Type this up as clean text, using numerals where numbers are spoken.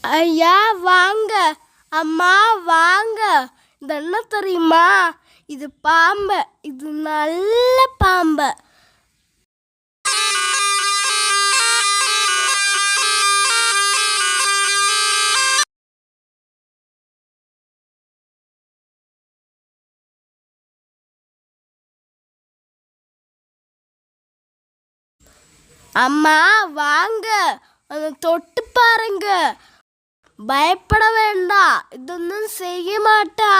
ஐயா வாங்க, அம்மா வாங்க. இது என்ன தெரியுமா? இது பாம்பு, இது நல்ல பாம்பு. அம்மா வாங்க, அதை தொட்டு பாருங்க. பயப்பட வேண்டாம், இதொன்னும் செய்ய மாட்டா.